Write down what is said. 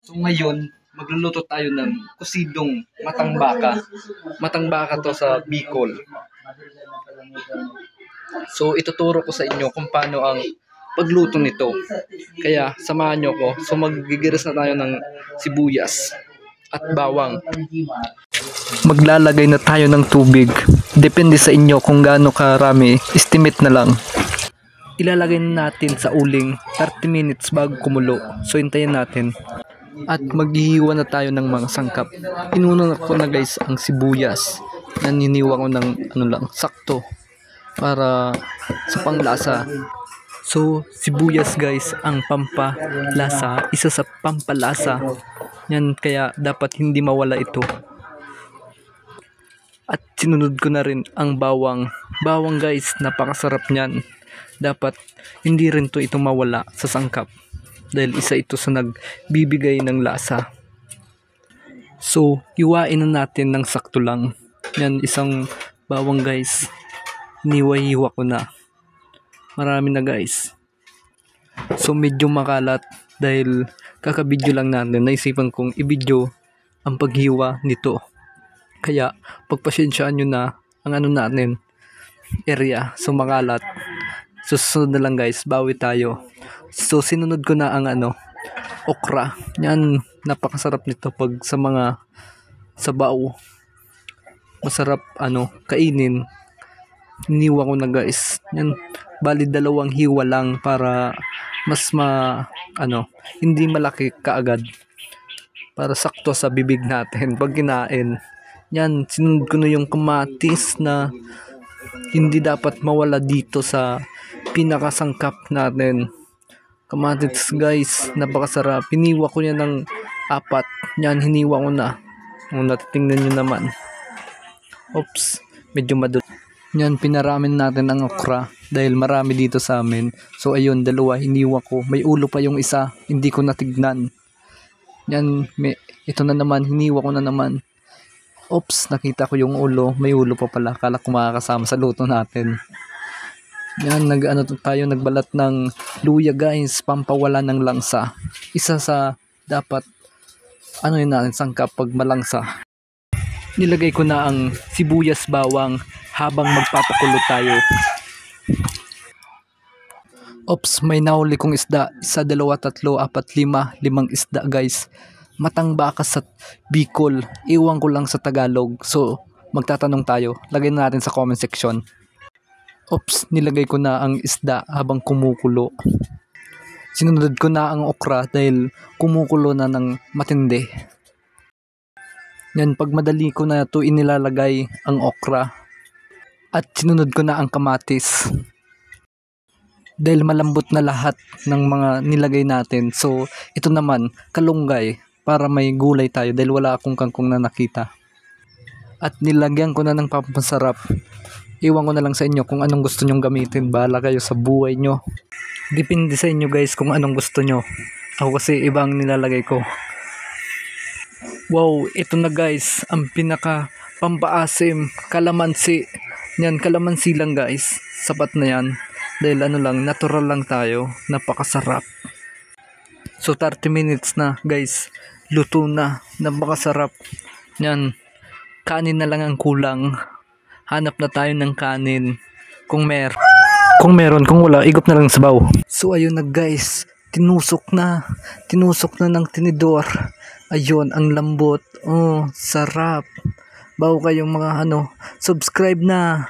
So ngayon, magluluto tayo ng kusidong matang baka. Matang baka to sa Bicol. So ituturo ko sa inyo kung paano ang pagluto nito. Kaya samahan nyo ko. So magigiris na tayo ng sibuyas at bawang. Maglalagay na tayo ng tubig. Depende sa inyo kung gaano karami. Estimate na lang. Ilalagay na natin sa uling 30 minutes bago kumulo. So hintayin natin. At maghihiwa na tayo ng mga sangkap. Inuna ko na guys ang sibuyas. Naniniwa ko ng sakto para sa panglasa. So sibuyas guys ang pampalasa. Isa sa pampalasa. Yan kaya dapat hindi mawala ito. At sinunod ko na rin ang bawang. Bawang guys, napakasarap niyan. Dapat hindi rin ito mawala sa sangkap. Dahil isa ito sa nagbibigay ng lasa. So, hiwain na natin ng sakto lang. Yan, isang bawang guys. Hiniwa-hiwa ko na. Marami na guys. So, medyo makalat. Dahil kakabidyo lang natin. Naisipan kong ibidyo ang paghiwa nito. Kaya, pagpasensyaan nyo na ang natin, area. So, makalat. Susunod na lang guys, bawi tayo. So sinunod ko na ang okra. Yan, napakasarap nito pag sa mga sabaw. Masarap kainin. Hiniwa ko na guys. Yan, bali dalawang hiwa lang para mas hindi malaki kaagad. Para sakto sa bibig natin pag kinain. Yan, sinunod ko na yung kamatis na hindi dapat mawala dito sa pinakasangkap natin. Kamatis guys, napakasarap. Hiniwa ko niya ng 4. Yan, hiniwa ko na. Kung natitingnan nyo naman. Oops, medyo madul. Yan, pinaramin natin ang okra. Dahil marami dito sa amin. So ayun, 2 hiniwa ko. May ulo pa yung isa, hindi ko natignan. Yan, ito na naman, hiniwa ko na naman. Oops, nakita ko yung ulo. May ulo pa pala. Kala ko makakasama sa luto natin. Yan, nagbalat ng luya guys, pampawala ng langsa. Isa sa dapat natin sangkap pag malangsa. Nilagay ko na ang sibuyas bawang habang magpapakulo tayo. Oops, may nahuli kong isda. 1, 2, 3, 4, 5 isda guys. Matang baka sa Bicol. Iwan ko lang sa Tagalog. So, magtatanong tayo. Lagay na natin sa comment section. Oops, nilagay ko na ang isda habang kumukulo. Sinunod ko na ang okra dahil kumukulo na ng matindi. Yan, pag madali ko na ito inilalagay ang okra. At sinunod ko na ang kamatis. Dahil malambot na lahat ng mga nilagay natin. So, ito naman, kalunggay para may gulay tayo dahil wala akong kangkong na nakita. At nilagyan ko na ng pampasarap. Iwan ko na lang sa inyo kung anong gusto nyong gamitin. Bahala kayo sa buhay nyo. Depende sa inyo guys kung anong gusto nyo. Ako kasi iba ang nilalagay ko. Wow, ito na guys. Ang pinaka pampaasim. Kalamansi. Yan, kalamansi lang guys. Sapat na yan. Dahil lang, natural lang tayo. Napakasarap. So 30 minutes na guys. Luto na. Napakasarap. Yan. Kanin na lang ang kulang. Hanap na tayo ng kanin. Kung meron, kung wala, igop na lang sa sabaw. So ayun na guys, tinusok na ng tinidor. Ayun, ang lambot. Oh, sarap. Bago kayong mga subscribe na.